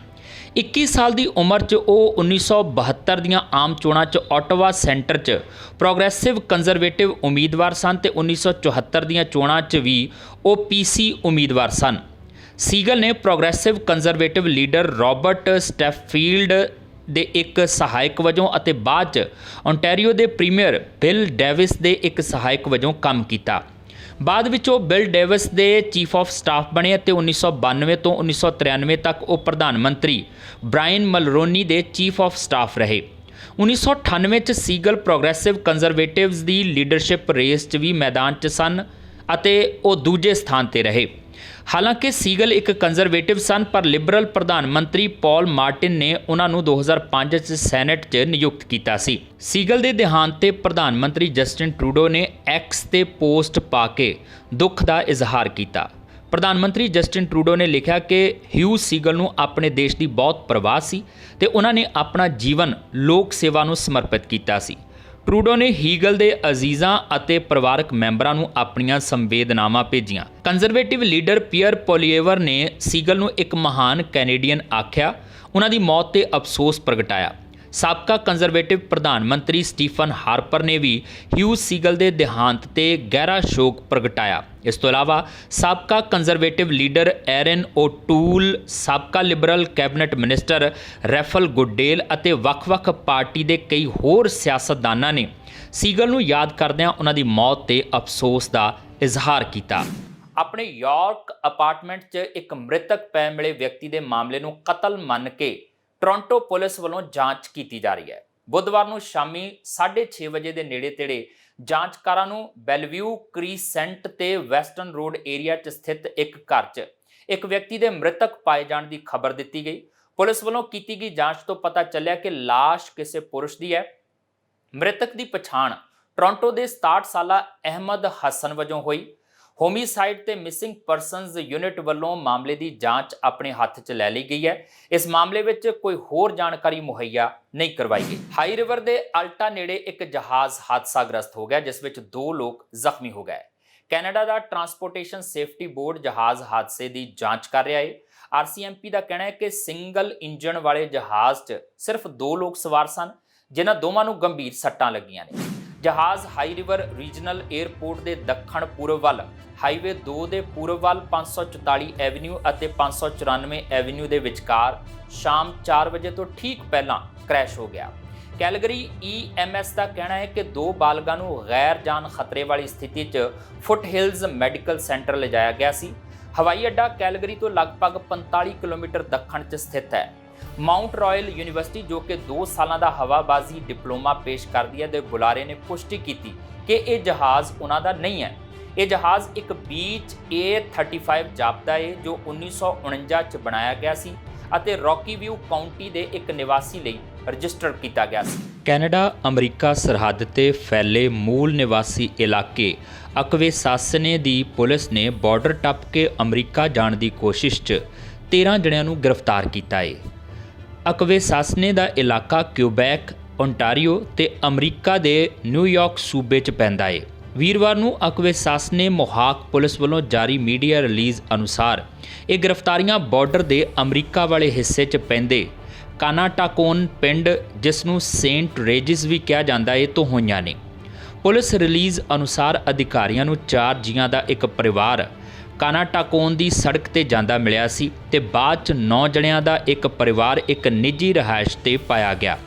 21 ਸਾਲ ਦੀ ਉਮਰ 'ਚ ਉਹ 1972 ਦੀਆਂ ਆਮ ਚੋਣਾਂ 'ਚ ਓਟਾਵਾ ਸੈਂਟਰ 'ਚ ਪ੍ਰੋਗਰੈਸਿਵ ਕੰਜ਼ਰਵੇਟਿਵ ਉਮੀਦਵਾਰ ਸਨ ਤੇ 1974 ਦੀਆਂ ਚੋਣਾਂ 'ਚ ਵੀ ਉਹ PC ਉਮੀਦਵਾਰ ਸਨ। ਸੀਗਲ ਨੇ ਪ੍ਰੋਗਰੈਸਿਵ ਕੰਜ਼ਰਵੇਟਿਵ ਲੀਡਰ ਰਾਬਰਟ ਸਟੈਫੀਲਡ ਦੇ ਇੱਕ ਸਹਾਇਕ ਵਜੋਂ ਅਤੇ ਬਾਅਦ 'ਚ ਓਨਟਾਰੀਓ ਦੇ ਪ੍ਰੀਮੀਅਰ ਬਿਲ ਡੇਵਿਸ ਦੇ ਇੱਕ ਸਹਾਇਕ ਵਜੋਂ ਕੰਮ ਕੀਤਾ। ਬਾਅਦ ਵਿੱਚ ਉਹ ਬਿਲ ਡੇਵਿਸ ਦੇ ਚੀਫ ਆਫ ਸਟਾਫ ਬਣੇ ਅਤੇ 1992 ਤੋਂ 1993 ਤੱਕ ਉਹ ਪ੍ਰਧਾਨ ਮੰਤਰੀ ਬ੍ਰਾਇਨ ਮਲਰੋਨੀ ਦੇ ਚੀਫ ਆਫ ਸਟਾਫ ਰਹੇ। 1998 'ਚ ਸੀਗਲ ਪ੍ਰੋਗਰੈਸਿਵ ਕੰਜ਼ਰਵੇਟਿਵਜ਼ ਦੀ ਲੀਡਰਸ਼ਿਪ ਰੇਸ 'ਚ ਵੀ ਮੈਦਾਨ 'ਚ ਸਨ ਅਤੇ ਉਹ ਦੂਜੇ ਸਥਾਨ ਤੇ ਰਹੇ। ਹਾਲਾਂਕਿ ਸੀਗਲ ਇੱਕ ਕੰਜ਼ਰਵੇਟਿਵ ਸਨ, ਪਰ ਲਿਬਰਲ ਪ੍ਰਧਾਨ ਮੰਤਰੀ ਪੌਲ ਮਾਰਟਿਨ ਨੇ ਉਹਨਾਂ ਨੂੰ 2005 'ਚ ਸੈਨੇਟ 'ਚ ਨਿਯੁਕਤ ਕੀਤਾ ਸੀ। ਸੀਗਲ ਦੇ ਦੇਹਾਂਤ ਤੇ ਪ੍ਰਧਾਨ ਮੰਤਰੀ ਜਸਟਿਨ ਟਰੂਡੋ ਨੇ ਐਕਸ ਤੇ ਪੋਸਟ ਪਾ ਕੇ ਦੁੱਖ ਦਾ ਇਜ਼ਹਾਰ ਕੀਤਾ। ਪ੍ਰਧਾਨ ਮੰਤਰੀ ਜਸਟਿਨ ਟਰੂਡੋ ਨੇ ਲਿਖਿਆ ਕਿ ਹਿਊ ਸੀਗਲ ਨੂੰ ਆਪਣੇ ਦੇਸ਼ ਦੀ ਬਹੁਤ ਪਰਵਾਹ ਸੀ ਤੇ ਉਹਨਾਂ ਨੇ ਆਪਣਾ ਜੀਵਨ ਲੋਕ ਸੇਵਾ ਨੂੰ ਸਮਰਪਿਤ ਕੀਤਾ ਸੀ। ਟਰੂਡੋ ਨੇ ਹੀਗਲ ਦੇ ਅਜ਼ੀਜ਼ਾਂ ਅਤੇ ਪਰਿਵਾਰਕ ਮੈਂਬਰਾਂ ਨੂੰ ਆਪਣੀਆਂ ਸੰਵੇਦਨਾਵਾਂ ਭੇਜੀਆਂ। ਕੰਜ਼ਰਵੇਟਿਵ ਲੀਡਰ ਪੀਅਰ ਪੋਲੀਏਵਰ ਨੇ ਸੀਗਲ ਨੂੰ ਇੱਕ ਮਹਾਨ ਕੈਨੇਡੀਅਨ ਆਖਿਆ, ਉਹਨਾਂ ਦੀ ਮੌਤ ਤੇ ਅਫਸੋਸ ਪ੍ਰਗਟਾਇਆ। ਸਾਬਕਾ ਕੰਜ਼ਰਵੇਟਿਵ ਪ੍ਰਧਾਨ ਮੰਤਰੀ ਸਟੀਫਨ ਹਾਰਪਰ ਨੇ ਵੀ ਹਿਊ ਸੀਗਲ ਦੇ ਦੇਹਾਂਤ ਤੇ ਗਹਿਰਾ ਸ਼ੋਕ ਪ੍ਰਗਟਾਇਆ। ਇਸ ਤੋਂ ਇਲਾਵਾ ਸਾਬਕਾ ਕੰਜ਼ਰਵੇਟਿਵ ਲੀਡਰ ਐਰਨ ਓਟੂਲ, ਸਾਬਕਾ ਲਿਬਰਲ ਕੈਬਨਿਟ ਮਿਨਿਸਟਰ ਰੈਫਲ ਗੁੱਡੇਲ ਅਤੇ ਵੱਖ-ਵੱਖ ਪਾਰਟੀ ਦੇ ਕਈ ਹੋਰ ਸਿਆਸਤਦਾਨਾਂ ਨੇ ਸੀਗਲ ਨੂੰ ਯਾਦ ਕਰਦਿਆਂ ਉਹਨਾਂ ਦੀ ਮੌਤ ਤੇ ਅਫਸੋਸ ਦਾ ਇਜ਼ਹਾਰ ਕੀਤਾ। ਆਪਣੇ ਯਾਰਕ ਅਪਾਰਟਮੈਂਟ 'ਚ ਇੱਕ ਮ੍ਰਿਤਕ ਪੈ ਮਿਲੇ ਵਿਅਕਤੀ ਦੇ ਮਾਮਲੇ ਨੂੰ ਕਤਲ ਮੰਨ ਕੇ ਟੋਰਾਂਟੋ ਪੁਲਿਸ ਵੱਲੋਂ ਜਾਂਚ ਕੀਤੀ ਜਾ ਰਹੀ ਹੈ। ਬੁੱਧਵਾਰ ਨੂੰ ਸ਼ਾਮੀ 6:30 ਵਜੇ ਦੇ ਨੇੜੇ-ਤੇੜੇ ਜਾਂਚਕਾਰਾਂ ਨੂੰ ਬੈਲਵਿਊ ਕ੍ਰੀਸੈਂਟ ਤੇ ਵੈਸਟਰਨ ਰੋਡ ਏਰੀਆ 'ਚ ਸਥਿਤ ਇੱਕ ਘਰ 'ਚ ਇੱਕ ਵਿਅਕਤੀ ਦੇ ਮ੍ਰਿਤਕ ਪਾਏ ਜਾਣ ਦੀ ਖਬਰ ਦਿੱਤੀ ਗਈ। ਪੁਲਿਸ ਵੱਲੋਂ ਕੀਤੀ ਗਈ ਜਾਂਚ ਤੋਂ ਪਤਾ ਚੱਲਿਆ ਕਿ ਲਾਸ਼ ਕਿਸੇ ਪੁਰਸ਼ ਦੀ ਹੈ। ਮ੍ਰਿਤਕ ਦੀ ਪਛਾਣ ਟੋਰਾਂਟੋ ਦੇ 67 ਸਾਲਾ ਅਹਿਮਦ ਹਸਨ ਵਜੋਂ ਹੋਈ। ਹੋਮੀਸਾਈਡ ਤੇ ਮਿਸਿੰਗ ਪਰਸਨਜ਼ ਯੂਨਿਟ ਵੱਲੋਂ ਮਾਮਲੇ ਦੀ ਜਾਂਚ ਆਪਣੇ ਹੱਥ 'ਚ ਲੈ ਲਈ ਗਈ ਹੈ। ਇਸ ਮਾਮਲੇ ਵਿੱਚ ਕੋਈ ਹੋਰ ਜਾਣਕਾਰੀ ਮੁਹੱਈਆ ਨਹੀਂ ਕਰਵਾਈ ਗਈ। ਹਾਈ ਰਿਵਰ ਦੇ ਅਲਟਾ ਨੇੜੇ ਇੱਕ ਜਹਾਜ਼ ਹਾਦਸਾਗ੍ਰਸਤ ਹੋ ਗਿਆ, ਜਿਸ ਵਿੱਚ 2 ਲੋਕ ਜ਼ਖਮੀ ਹੋ ਗਏ। ਕੈਨੇਡਾ ਦਾ ਟਰਾਂਸਪੋਰਟੇਸ਼ਨ ਸੇਫਟੀ ਬੋਰਡ ਜਹਾਜ਼ ਹਾਦਸੇ ਦੀ ਜਾਂਚ ਕਰ ਰਿਹਾ ਹੈ। RCMP ਦਾ ਕਹਿਣਾ ਹੈ ਕਿ ਸਿੰਗਲ ਇੰਜਣ ਵਾਲੇ ਜਹਾਜ਼ 'ਚ ਸਿਰਫ 2 ਲੋਕ ਸਵਾਰ ਸਨ, ਜਿਨ੍ਹਾਂ ਦੋਵਾਂ ਨੂੰ ਗੰਭੀਰ ਸੱਟਾਂ ਲੱਗੀਆਂ ਨੇ। ਜਹਾਜ਼ ਹਾਈ ਰਿਵਰ ਰੀਜਨਲ 에ਅਰਪੋਰਟ ਦੇ ਦੱਖਣ ਪੂਰਬ ਵੱਲ ਹਾਈਵੇ 2 ਦੇ ਪੂਰਬ ਵੱਲ 544 ਐਵਨਿਊ ਅਤੇ 594 ਐਵਨਿਊ ਦੇ ਵਿਚਕਾਰ ਸ਼ਾਮ 4 ਵਜੇ ਤੋਂ ਠੀਕ ਪਹਿਲਾਂ ਕ੍ਰੈਸ਼ ਹੋ ਗਿਆ। ਕੈਲਗਰੀ EMS ਦਾ ਕਹਿਣਾ ਹੈ ਕਿ 2 ਬਾਲਗਾਂ ਨੂੰ ਗੈਰ ਜਾਨ ਖਤਰੇ ਵਾਲੀ ਸਥਿਤੀ 'ਚ ਫੁੱਟ ਹਿਲਜ਼ ਮੈਡੀਕਲ ਸੈਂਟਰ ਲਿਜਾਇਆ ਗਿਆ ਸੀ। ਹਵਾਈ ਅੱਡਾ ਕੈਲਗਰੀ ਤੋਂ ਲਗਭਗ 45 ਕਿਲੋਮੀਟਰ ਦੱਖਣ 'ਚ ਸਥਿਤ ਹੈ। ਮਾਊਂਟ ਰਾਇਲ ਯੂਨੀਵਰਸਿਟੀ, ਜੋ ਕਿ 2 ਸਾਲਾਂ ਦਾ ਹਵਾਬਾਜ਼ੀ ਡਿਪਲੋਮਾ ਪੇਸ਼ ਕਰਦੀ ਹੈ, ਦੇ ਬੁਲਾਰੇ ਨੇ ਪੁਸ਼ਟੀ ਕੀਤੀ ਕਿ ਇਹ ਜਹਾਜ਼ ਉਹਨਾਂ ਦਾ ਨਹੀਂ ਹੈ। ਇਹ ਜਹਾਜ਼ ਇੱਕ ਬੀਚ A35 ਜਾਪਦਾ ਹੈ ਜੋ 1949 'ਚ ਬਣਾਇਆ ਗਿਆ ਸੀ ਅਤੇ ਰੌਕੀ ਵਿਊ ਕਾਉਂਟੀ ਦੇ ਇੱਕ ਨਿਵਾਸੀ ਲਈ ਰਜਿਸਟਰ ਕੀਤਾ ਗਿਆ ਸੀ। ਕੈਨੇਡਾ ਅਮਰੀਕਾ ਸਰਹੱਦ ਤੇ ਫੈਲੇ ਮੂਲ ਨਿਵਾਸੀ ਇਲਾਕੇ ਅਕਵੇਸਾਸਨੇ ਦੀ ਪੁਲਿਸ ਨੇ ਬਾਰਡਰ ਟੱਪ ਕੇ ਅਮਰੀਕਾ ਜਾਣ ਦੀ ਕੋਸ਼ਿਸ਼ 'ਚ 13 ਜਣਿਆਂ ਨੂੰ ਗ੍ਰਿਫਤਾਰ ਕੀਤਾ ਹੈ। ਅਕਵੇਸਾਸਨੇ ਦਾ ਇਲਾਕਾ ਕਿਊਬੈਕ, ਓਨਟਾਰੀਓ ਤੇ ਅਮਰੀਕਾ ਦੇ ਨਿਊਯਾਰਕ ਸੂਬੇ 'ਚ ਪੈਂਦਾ ਹੈ। ਵੀਰਵਾਰ ਨੂੰ ਅਕਵੇਸਾਸਨੇ ਮੋਹਾਕ ਪੁਲਿਸ ਵੱਲੋਂ ਜਾਰੀ ਮੀਡੀਆ ਰਿਲੀਜ਼ ਅਨੁਸਾਰ ਇਹ ਗ੍ਰਿਫਤਾਰੀਆਂ ਬਾਰਡਰ ਦੇ ਅਮਰੀਕਾ ਵਾਲੇ ਹਿੱਸੇ 'ਚ ਪੈਂਦੇ ਕਾਨਾਟਾਕੋਨ ਪਿੰਡ, ਜਿਸ ਨੂੰ ਸੇਂਟ ਰੇਜਿਸ ਵੀ ਕਿਹਾ ਜਾਂਦਾ ਹੈ, ਤੋਂ ਹੋਈਆਂ ਨੇ। ਪੁਲਿਸ ਰਿਲੀਜ਼ ਅਨੁਸਾਰ ਅਧਿਕਾਰੀਆਂ ਨੂੰ 4 ਜੀਆਂ ਦਾ ਇੱਕ ਪਰਿਵਾਰ ਕਾਨਾਟਾਕੋਨ ਦੀ ਸੜਕ ਤੇ ਜਾਂਦਾ ਮਿਲਿਆ ਸੀ ਤੇ ਬਾਅਦ 'ਚ 9 ਜਣਿਆਂ ਦਾ ਇੱਕ ਪਰਿਵਾਰ ਇੱਕ ਨਿੱਜੀ ਰਿਹਾਇਸ਼ ਤੇ ਪਾਇਆ ਗਿਆ।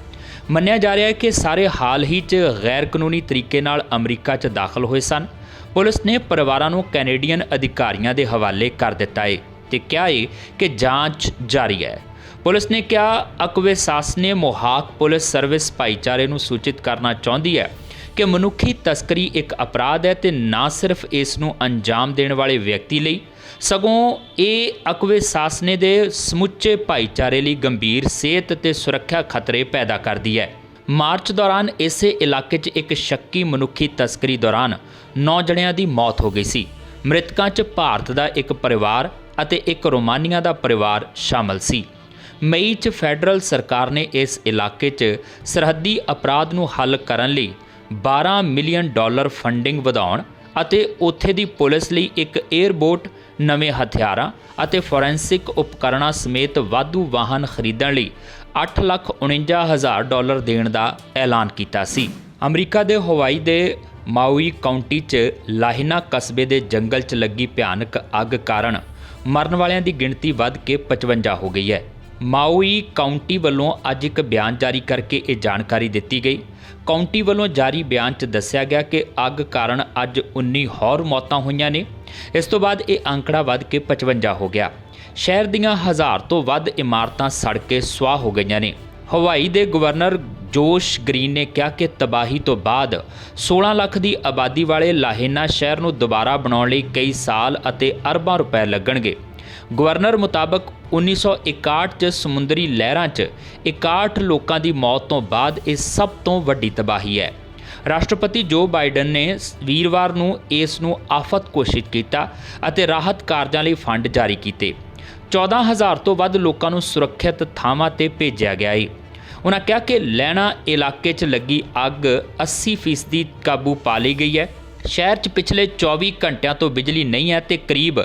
ਮੰਨਿਆ ਜਾ ਰਿਹਾ ਹੈ ਕਿ ਸਾਰੇ ਹਾਲ ਹੀ 'ਚ ਗੈਰ ਕਾਨੂੰਨੀ ਤਰੀਕੇ ਨਾਲ ਅਮਰੀਕਾ 'ਚ ਦਾਖਲ ਹੋਏ ਸਨ। ਪੁਲਿਸ ਨੇ ਪਰਿਵਾਰਾਂ ਨੂੰ ਕੈਨੇਡੀਅਨ ਅਧਿਕਾਰੀਆਂ ਦੇ ਹਵਾਲੇ ਕਰ ਦਿੱਤਾ ਹੈ ਤੇ ਕਿਹਾ ਹੈ ਕਿ ਜਾਂਚ ਜਾਰੀ ਹੈ। ਪੁਲਿਸ ਨੇ ਕਿਹਾ, ਅਕਵੇਸਾਸਨੇ ਮੋਹਾਕ ਪੁਲਿਸ ਸਰਵਿਸ ਭਾਈਚਾਰੇ ਨੂੰ ਸੂਚਿਤ ਕਰਨਾ ਚਾਹੁੰਦੀ ਹੈ ਕਿ ਮਨੁੱਖੀ ਤਸਕਰੀ ਇੱਕ ਅਪਰਾਧ ਹੈ ਤੇ ਨਾ ਸਿਰਫ ਇਸ ਨੂੰ ਅੰਜਾਮ ਦੇਣ ਵਾਲੇ ਵਿਅਕਤੀ ਲਈ, ਸਗੋਂ ਇਹ ਅਕਵੇਸਾਸਨੇ ਦੇ ਸਮੁੱਚੇ ਭਾਈਚਾਰੇ ਲਈ ਗੰਭੀਰ ਸਿਹਤ ਤੇ ਸੁਰੱਖਿਆ ਖਤਰੇ ਪੈਦਾ ਕਰਦੀ ਹੈ। ਮਾਰਚ ਦੌਰਾਨ ਇਸੇ ਇਲਾਕੇ 'ਚ ਇੱਕ ਸ਼ੱਕੀ ਮਨੁੱਖੀ ਤਸਕਰੀ ਦੌਰਾਨ 9 ਜਣਿਆਂ ਦੀ ਮੌਤ ਹੋ ਗਈ ਸੀ। ਮ੍ਰਿਤਕਾਂ 'ਚ ਭਾਰਤ ਦਾ ਇੱਕ ਪਰਿਵਾਰ ਅਤੇ ਇੱਕ ਰੋਮਾਨੀਆ ਦਾ ਪਰਿਵਾਰ ਸ਼ਾਮਲ ਸੀ। ਮਈ 'ਚ ਫੈਡਰਲ ਸਰਕਾਰ ਨੇ ਇਸ ਇਲਾਕੇ 'ਚ ਸਰਹੱਦੀ ਅਪਰਾਧ ਨੂੰ ਹੱਲ ਕਰਨ ਲਈ $12 ਮਿਲੀਅਨ ਫੰਡਿੰਗ ਵਧਾਉਣ ਅਤੇ ਉੱਥੇ ਦੀ ਪੁਲਿਸ ਲਈ ਇੱਕ 에ਅਰਬੋਟ, ਨਵੇਂ ਹਥਿਆਰਾਂ ਅਤੇ ਫੋਰੈਂਸਿਕ ਉਪਕਰਨਾਂ ਸਮੇਤ ਵਾਧੂ ਵਾਹਨ ਖਰੀਦਣ ਲਈ $8,49,000 ਦੇਣ ਦਾ ਐਲਾਨ ਕੀਤਾ ਸੀ। ਅਮਰੀਕਾ ਦੇ ਹਵਾਈ ਦੇ ਮਾਊਈ ਕਾਉਂਟੀ 'ਚ ਲਾਹਿਨਾ ਕਸਬੇ ਦੇ ਜੰਗਲ 'ਚ ਲੱਗੀ ਭਿਆਨਕ ਅੱਗ ਕਾਰਨ ਮਰਨ ਵਾਲਿਆਂ ਦੀ ਗਿਣਤੀ ਵੱਧ ਕੇ 55 ਹੋ ਗਈ ਹੈ। ਮਾਊਈ ਕਾਉਂਟੀ ਵੱਲੋਂ ਅੱਜ ਇੱਕ ਬਿਆਨ ਜਾਰੀ ਕਰਕੇ ਇਹ ਜਾਣਕਾਰੀ ਦਿੱਤੀ ਗਈ। ਕਾਉਂਟੀ ਵੱਲੋਂ ਜਾਰੀ ਬਿਆਨ 'ਚ ਦੱਸਿਆ ਗਿਆ ਕਿ ਅੱਗ ਕਾਰਨ ਅੱਜ 19 ਹੋਰ ਮੌਤਾਂ ਹੋਈਆਂ ਨੇ। ਇਸ ਤੋਂ ਬਾਅਦ ਇਹ ਅੰਕੜਾ ਵੱਧ ਕੇ 55 ਹੋ ਗਿਆ। ਸ਼ਹਿਰ ਦੀਆਂ 1000 ਤੋਂ ਵੱਧ ਇਮਾਰਤਾਂ ਸੜ ਕੇ ਸੁਆਹ ਹੋ ਗਈਆਂ ਨੇ। ਹਵਾਈ ਦੇ ਗਵਰਨਰ ਜੋਸ਼ ਗ੍ਰੀਨ ਨੇ ਕਿਹਾ ਕਿ ਤਬਾਹੀ ਤੋਂ ਬਾਅਦ 16 ਲੱਖ ਦੀ ਆਬਾਦੀ ਵਾਲੇ ਲਾਹੇਨਾ ਸ਼ਹਿਰ ਨੂੰ ਦੁਬਾਰਾ ਬਣਾਉਣ ਲਈ ਕਈ ਸਾਲ ਅਤੇ ਅਰਬਾਂ ਰੁਪਏ ਲੱਗਣਗੇ। ਗਵਰਨਰ ਮੁਤਾਬਕ 1961 'ਚ ਸਮੁੰਦਰੀ ਲਹਿਰਾਂ 'ਚ 61 ਲੋਕਾਂ ਦੀ ਮੌਤ ਤੋਂ ਬਾਅਦ ਇਹ ਸਭ ਤੋਂ ਵੱਡੀ ਤਬਾਹੀ ਹੈ। ਰਾਸ਼ਟਰਪਤੀ ਜੋ ਬਾਈਡਨ ਨੇ ਵੀਰਵਾਰ ਨੂੰ ਇਸ ਨੂੰ ਆਫਤ ਘੋਸ਼ਿਤ ਕੀਤਾ ਅਤੇ ਰਾਹਤ ਕਾਰਜਾਂ ਲਈ ਫੰਡ ਜਾਰੀ ਕੀਤੇ। 14,000 ਤੋਂ ਵੱਧ ਲੋਕਾਂ ਨੂੰ ਸੁਰੱਖਿਅਤ ਥਾਵਾਂ ਤੇ ਭੇਜਿਆ ਗਿਆ ਹੈ। ਉਨ੍ਹਾਂ ਕਿਹਾ ਕਿ ਲੈਣਾ ਇਲਾਕੇ 'ਚ ਲੱਗੀ ਅੱਗ 80% ਕਾਬੂ ਪਾ ਲਈ ਗਈ ਹੈ। ਸ਼ਹਿਰ 'ਚ ਪਿਛਲੇ 24 ਘੰਟਿਆਂ ਤੋਂ ਬਿਜਲੀ ਨਹੀਂ ਹੈ ਤੇ ਕਰੀਬ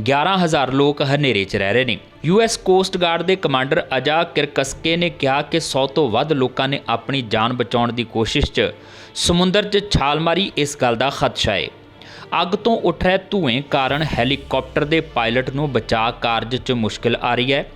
11,000 ਲੋਕ ਹਨੇਰੇ 'ਚ ਰਹਿ ਰਹੇ ਨੇ। US ਕੋਸਟ ਗਾਰਡ ਦੇ ਕਮਾਂਡਰ ਅਜਾ ਕਿਰਕਸਕੇ ਨੇ ਕਿਹਾ ਕਿ 100 ਤੋਂ ਵੱਧ ਲੋਕਾਂ ਨੇ ਆਪਣੀ ਜਾਨ ਬਚਾਉਣ ਦੀ ਕੋਸ਼ਿਸ਼ 'ਚ ਸਮੁੰਦਰ 'ਚ ਛਾਲ ਮਾਰੀ। ਇਸ ਗੱਲ ਦਾ ਖਦਸ਼ਾ ਹੈ। ਅੱਗ ਤੋਂ ਉੱਠ ਰਹੇ ਧੂਏ ਕਾਰਨ ਹੈਲੀਕਾਪਟਰ ਦੇ ਪਾਇਲਟ ਨੂੰ ਬਚਾਅ ਕਾਰਜ 'ਚ ਮੁਸ਼ਕਿਲ ਆ ਰਹੀ ਹੈ।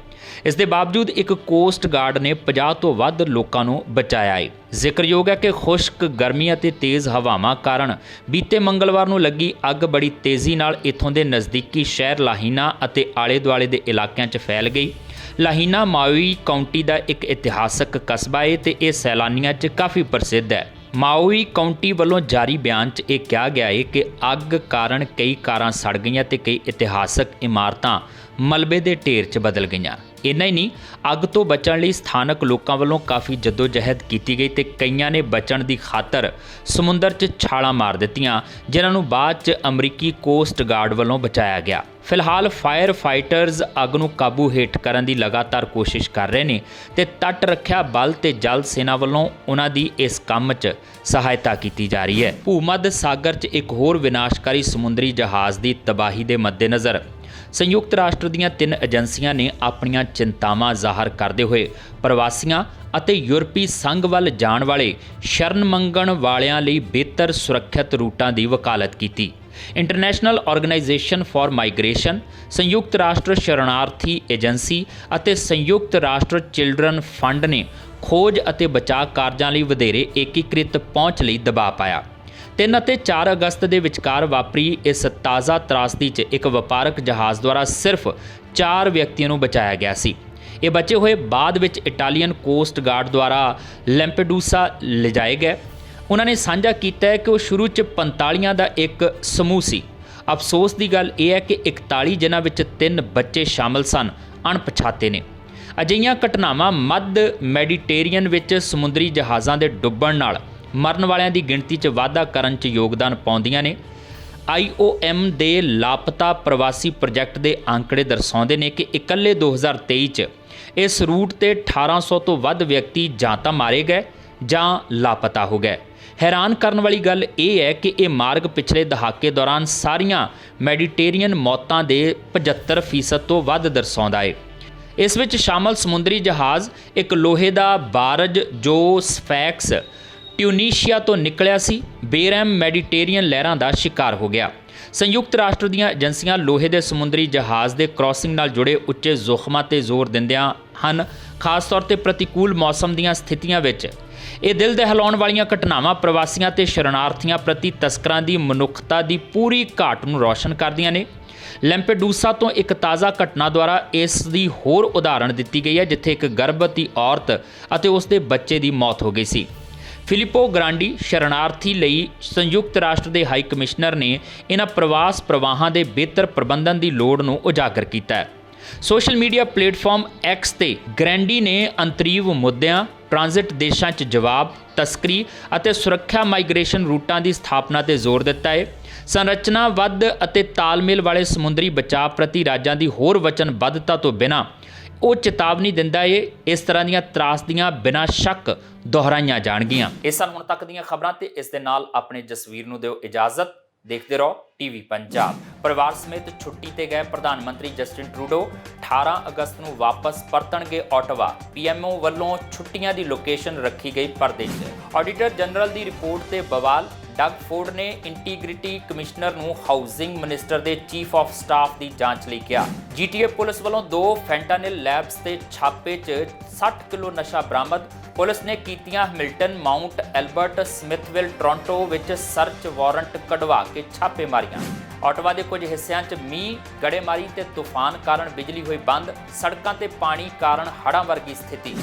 ਇਸ ਦੇ ਬਾਵਜੂਦ ਇੱਕ ਕੋਸਟ ਗਾਰਡ ਨੇ 50 ਤੋਂ ਵੱਧ ਲੋਕਾਂ ਨੂੰ ਬਚਾਇਆ ਹੈ। ਜ਼ਿਕਰਯੋਗ ਹੈ ਕਿ ਖੁਸ਼ਕ ਗਰਮੀ ਅਤੇ ਤੇਜ਼ ਹਵਾਵਾਂ ਕਾਰਨ ਬੀਤੇ ਮੰਗਲਵਾਰ ਨੂੰ ਲੱਗੀ ਅੱਗ ਬੜੀ ਤੇਜ਼ੀ ਨਾਲ ਇੱਥੋਂ ਦੇ ਨਜ਼ਦੀਕੀ ਸ਼ਹਿਰ ਲਾਹੀਨਾ ਅਤੇ ਆਲੇ-ਦੁਆਲੇ ਦੇ ਇਲਾਕਿਆਂ 'ਚ ਫੈਲ ਗਈ। ਲਾਹੀਨਾ ਮਾਊਈ ਕਾਉਂਟੀ ਦਾ ਇੱਕ ਇਤਿਹਾਸਕ ਕਸਬਾ ਹੈ ਤੇ ਇਹ ਸੈਲਾਨੀਆਂ 'ਚ ਕਾਫੀ ਪ੍ਰਸਿੱਧ ਹੈ। ਮਾਊਈ ਕਾਉਂਟੀ ਵੱਲੋਂ ਜਾਰੀ ਬਿਆਨ 'ਚ ਇਹ ਕਿਹਾ ਗਿਆ ਹੈ ਕਿ ਅੱਗ ਕਾਰਨ ਕਈ ਕਾਰਾਂ ਸੜ ਗਈਆਂ ਤੇ ਕਈ ਇਤਿਹਾਸਕ ਇਮਾਰਤਾਂ ਮਲਬੇ ਦੇ ਢੇਰ 'ਚ ਬਦਲ ਗਈਆਂ। ਇੰਨਾ ਹੀ ਨਹੀਂ, ਅੱਗ ਤੋਂ ਬਚਣ ਲਈ ਸਥਾਨਕ ਲੋਕਾਂ ਵੱਲੋਂ ਕਾਫੀ ਜਦੋਜਹਿਦ ਕੀਤੀ ਗਈ ਤੇ ਕਈਆਂ ਨੇ ਬਚਣ ਦੀ ਖਾਤਰ ਸਮੁੰਦਰ 'ਚ ਛਾਲਾਂ ਮਾਰ ਦਿੱਤੀਆਂ, ਜਿਨ੍ਹਾਂ ਨੂੰ ਬਾਅਦ 'ਚ ਅਮਰੀਕੀ ਕੋਸਟ ਗਾਰਡ ਵੱਲੋਂ ਬਚਾਇਆ ਗਿਆ। ਫਿਲਹਾਲ ਫਾਇਰ ਫਾਈਟਰਸ ਅੱਗ ਨੂੰ ਕਾਬੂ ਹੇਠ ਕਰਨ ਦੀ ਲਗਾਤਾਰ ਕੋਸ਼ਿਸ਼ ਕਰ ਰਹੇ ਨੇ ਤੇ ਤੱਟ ਰੱਖਿਆ ਬਲ ਤੇ ਜਲ ਸੈਨਾ ਵੱਲੋਂ ਉਹਨਾਂ ਦੀ ਇਸ ਕੰਮ 'ਚ ਸਹਾਇਤਾ ਕੀਤੀ ਜਾ ਰਹੀ ਹੈ। ਭੂ-ਮੱਧ ਸਾਗਰ 'ਚ ਇੱਕ ਹੋਰ ਵਿਨਾਸ਼ਕਾਰੀ ਸਮੁੰਦਰੀ ਜਹਾਜ਼ ਦੀ ਤਬਾਹੀ ਦੇ ਮੱਦੇਨਜ਼ਰ ਸੰਯੁਕਤ ਰਾਸ਼ਟਰ ਦੀਆਂ 3 ਏਜੰਸੀਆਂ ਨੇ ਆਪਣੀਆਂ ਚਿੰਤਾਵਾਂ ਜ਼ਾਹਰ ਕਰਦੇ ਹੋਏ ਪ੍ਰਵਾਸੀਆਂ ਅਤੇ ਯੂਰਪੀ ਸੰਘ ਵੱਲ ਜਾਣ ਵਾਲੇ ਸ਼ਰਨ ਮੰਗਣ ਵਾਲਿਆਂ ਲਈ ਬਿਹਤਰ ਸੁਰੱਖਿਅਤ ਰੂਟਾਂ ਦੀ ਵਕਾਲਤ ਕੀਤੀ। ਇੰਟਰਨੈਸ਼ਨਲ ਆਰਗੇਨਾਈਜੇਸ਼ਨ ਫਾਰ ਮਾਈਗ੍ਰੇਸ਼ਨ, ਸੰਯੁਕਤ ਰਾਸ਼ਟਰ ਸ਼ਰਨਾਰਥੀ ਏਜੰਸੀ ਅਤੇ ਸੰਯੁਕਤ ਰਾਸ਼ਟਰ ਚਿਲਡਰਨ ਫੰਡ ਨੇ ਖੋਜ ਅਤੇ ਬਚਾਅ ਕਾਰਜਾਂ ਲਈ ਵਧੇਰੇ ਏਕੀਕ੍ਰਿਤ ਪਹੁੰਚ ਲਈ ਦਬਾਅ ਪਾਇਆ। 3 ਅਤੇ 4 ਅਗਸਤ ਦੇ ਵਿਚਕਾਰ ਵਾਪਰੀ ਇਸ ਤਾਜ਼ਾ ਤਰਾਸਦੀ 'ਚ ਇੱਕ ਵਪਾਰਕ ਜਹਾਜ਼ ਦੁਆਰਾ ਸਿਰਫ 4 ਵਿਅਕਤੀਆਂ ਨੂੰ ਬਚਾਇਆ ਗਿਆ ਸੀ। ਇਹ ਬਚੇ ਹੋਏ ਬਾਅਦ ਵਿੱਚ ਇਟਾਲੀਅਨ ਕੋਸਟ ਗਾਰਡ ਦੁਆਰਾ ਲੈਂਪੇਡੂਸਾ ਲਿਜਾਏ ਗਏ। ਉਹਨਾਂ ਨੇ ਸਾਂਝਾ ਕੀਤਾ ਹੈ ਕਿ ਉਹ ਸ਼ੁਰੂ 'ਚ 45 ਦਾ ਇੱਕ ਸਮੂਹ ਸੀ। ਅਫਸੋਸ ਦੀ ਗੱਲ ਇਹ ਹੈ ਕਿ 41 ਜਿਨ੍ਹਾਂ ਵਿੱਚ 3 ਬੱਚੇ ਸ਼ਾਮਲ ਸਨ ਅਣਪਛਾਤੇ ਨੇ। ਅਜਿਹੀਆਂ ਘਟਨਾਵਾਂ ਮੱਧ ਮੈਡੀਟੇਰੀਅਨ ਵਿੱਚ ਸਮੁੰਦਰੀ ਜਹਾਜ਼ਾਂ ਦੇ ਡੁੱਬਣ ਨਾਲ ਮਰਨ ਵਾਲਿਆਂ ਦੀ ਗਿਣਤੀ 'ਚ ਵਾਧਾ ਕਰਨ 'ਚ ਯੋਗਦਾਨ ਪਾਉਂਦੀਆਂ ਨੇ। IOM ਦੇ ਲਾਪਤਾ ਪ੍ਰਵਾਸੀ ਪ੍ਰੋਜੈਕਟ ਦੇ ਅੰਕੜੇ ਦਰਸਾਉਂਦੇ ਨੇ ਕਿ ਇਕੱਲੇ 2023 'ਚ ਇਸ ਰੂਟ ਤੇ 1800 ਤੋਂ ਵੱਧ ਵਿਅਕਤੀ ਜਾਂ ਤਾਂ ਮਾਰੇ ਗਏ ਜਾਂ ਲਾਪਤਾ ਹੋ ਗਏ। ਹੈਰਾਨ ਕਰਨ ਵਾਲੀ ਗੱਲ ਇਹ ਹੈ ਕਿ ਇਹ ਮਾਰਗ ਪਿਛਲੇ ਦਹਾਕੇ ਦੌਰਾਨ ਸਾਰੀਆਂ ਮੈਡੀਟੇਰੀਅਨ ਮੌਤਾਂ ਦੇ 75% ਤੋਂ ਵੱਧ ਦਰਸਾਉਂਦਾ ਹੈ। ਇਸ ਵਿੱਚ ਸ਼ਾਮਲ ਸਮੁੰਦਰੀ ਜਹਾਜ਼ ਇੱਕ ਲੋਹੇ ਦਾ ਬਾਰਜ ਜੋ ਸਫੈਕਸ ਟਿਊਨੀਸ਼ੀਆ ਤੋਂ ਨਿਕਲਿਆ ਸੀ, ਬੇਰਹਿਮ ਮੈਡੀਟੇਰੀਅਨ ਲਹਿਰਾਂ ਦਾ ਸ਼ਿਕਾਰ ਹੋ ਗਿਆ। ਸੰਯੁਕਤ ਰਾਸ਼ਟਰ ਦੀਆਂ ਏਜੰਸੀਆਂ ਲੋਹੇ ਦੇ ਸਮੁੰਦਰੀ ਜਹਾਜ਼ ਦੇ ਕ੍ਰਾਸਿੰਗ ਨਾਲ ਜੁੜੇ ਉੱਚੇ ਜ਼ੋਖਮਾਂ ਤੇ ਜ਼ੋਰ ਦਿੰਦਿਆਂ ਹਨ, ਖਾਸ ਤੌਰ ਤੇ ਪ੍ਰਤੀਕੂਲ ਮੌਸਮ ਦੀਆਂ ਸਥਿਤੀਆਂ ਵਿੱਚ। ਇਹ ਦਿਲ ਦਹਿਲਾਉਣ ਵਾਲੀਆਂ ਘਟਨਾਵਾਂ ਪ੍ਰਵਾਸੀਆਂ ਤੇ ਸ਼ਰਨਾਰਥੀਆਂ ਪ੍ਰਤੀ ਤਸਕਰਾਂ ਦੀ ਮਨੁੱਖਤਾ ਦੀ ਪੂਰੀ ਘਾਟ ਨੂੰ ਰੌਸ਼ਨ ਕਰਦੀਆਂ ਨੇ। ਲੈਂਪੇਡੂਸਾ ਤੋਂ ਇੱਕ ਤਾਜ਼ਾ ਘਟਨਾ ਦੁਆਰਾ ਇਸ ਦੀ ਹੋਰ ਉਦਾਹਰਣ ਦਿੱਤੀ ਗਈ ਹੈ, ਜਿੱਥੇ ਇੱਕ ਗਰਭਵਤੀ ਔਰਤ ਅਤੇ ਉਸ ਦੇ ਬੱਚੇ ਦੀ ਮੌਤ ਹੋ ਗਈ ਸੀ। ਫਿਲਿਪੋ ਗ੍ਰਾਂਡੀ ਸ਼ਰਨਾਰਥੀ ਲਈ ਸੰਯੁਕਤ ਰਾਸ਼ਟਰ ਦੇ ਹਾਈ ਕਮਿਸ਼ਨਰ ਨੇ ਇਹਨਾਂ ਪ੍ਰਵਾਸ ਪ੍ਰਵਾਹਾਂ ਦੇ ਬਿਹਤਰ ਪ੍ਰਬੰਧਨ ਦੀ ਲੋੜ ਨੂੰ ਉਜਾਗਰ ਕੀਤਾ ਹੈ। ਸੋਸ਼ਲ ਮੀਡੀਆ ਪਲੇਟਫਾਰਮ X ਤੇ ਗ੍ਰੈਂਡੀ ਨੇ ਅੰਤਰੀਵ ਮੁੱਦਿਆਂ, ਟ੍ਰਾਂਜ਼ਿਟ ਦੇਸ਼ਾਂ 'ਚ ਜਵਾਬ, ਤਸਕਰੀ ਅਤੇ ਸੁਰੱਖਿਆ ਮਾਈਗ੍ਰੇਸ਼ਨ ਰੂਟਾਂ ਦੀ ਸਥਾਪਨਾ ਤੇ ਜ਼ੋਰ ਦਿੱਤਾ ਹੈ। ਸੰਰਚਨਾਬੱਧ ਅਤੇ ਤਾਲਮੇਲ ਵਾਲੇ ਸਮੁੰਦਰੀ ਬਚਾਅ ਪ੍ਰਤੀ ਰਾਜਾਂ ਦੀ ਹੋਰ ਵਚਨਬੱਧਤਾ ਤੋਂ ਬਿਨਾਂ ਉਹ ਚੇਤਾਵਨੀ ਦਿੰਦਾ ਹੈ ਇਸ ਤਰ੍ਹਾਂ ਦੀਆਂ ਤਰਾਸਦੀਆਂ ਬਿਨਾਂ ਸ਼ੱਕ ਦੁਹਰਾਈਆਂ ਜਾਣਗੀਆਂ। ਇਹ ਸਨ ਹੁਣ ਤੱਕ ਦੀਆਂ ਖਬਰਾਂ ਤੇ ਇਸ ਦੇ ਨਾਲ ਆਪਣੇ ਜਸਵੀਰ ਨੂੰ ਦਿਓ ਇਜਾਜ਼ਤ। ਦੇਖਦੇ ਰਹੋ ਟੀਵੀ ਪੰਜਾਬ। ਪਰਿਵਾਰ ਸਮੇਤ ਛੁੱਟੀ ਤੇ ਗਏ ਪ੍ਰਧਾਨ ਮੰਤਰੀ ਜਸਟਿਨ ਟਰੂਡੋ 18 ਅਗਸਤ ਨੂੰ ਵਾਪਸ ਪਰਤਣਗੇ ਓਟਾਵਾ। PMO ਵੱਲੋਂ ਛੁੱਟੀਆਂ ਦੀ ਲੋਕੇਸ਼ਨ ਰੱਖੀ ਗਈ ਪਰਦੇ 'ਚ। ਆਡੀਟਰ ਜਨਰਲ ਦੀ ਰਿਪੋਰਟ ਤੇ ਬਵਾਲ। ਡਗ ਫੋਰਡ ਨੇ ਇੰਟੀਗ੍ਰਿਟੀ ਕਮਿਸ਼ਨਰ ਨੂੰ ਹਾਊਸਿੰਗ ਮਿਨਿਸਟਰ ਦੇ ਚੀਫ ਆਫ ਸਟਾਫ ਦੀ ਜਾਂਚ ਲਈ ਕਿਹਾ। GTA ਪੁਲਿਸ ਵੱਲੋਂ 2 ਫੈਂਟਾਨਿਲ ਲੈਬਸ ਤੇ ਛਾਪੇ 'ਚ 60 ਕਿਲੋ ਨਸ਼ਾ ਬਰਾਮਦ। ਪੁਲਿਸ ਨੇ ਕੀਤੀਆਂ ਮਿਲਟਨ, ਮਾਊਂਟ ਐਲਬਰਟ, ਸਮਿਥਵਿਲ, ਟੋਰਾਂਟੋ ਵਿੱਚ ਸਰਚ ਵਾਰੰਟ ਕਢਵਾ ਕੇ ਛਾਪੇ ਮਾਰੀਆਂ। ਓਟਾਵਾ ਦੇ ਕੁਝ ਹਿੱਸਿਆਂ 'ਚ ਮੀਂਹ, ਗੜੇਮਾਰੀ ਤੇ ਤੂਫਾਨ ਕਾਰਨ ਬਿਜਲੀ ਹੋਈ ਬੰਦ। ਸੜਕਾਂ ਤੇ ਪਾਣੀ ਕਾਰਨ ਹੜ੍ਹਾਂ ਵਰਗੀ ਸਥਿਤੀ।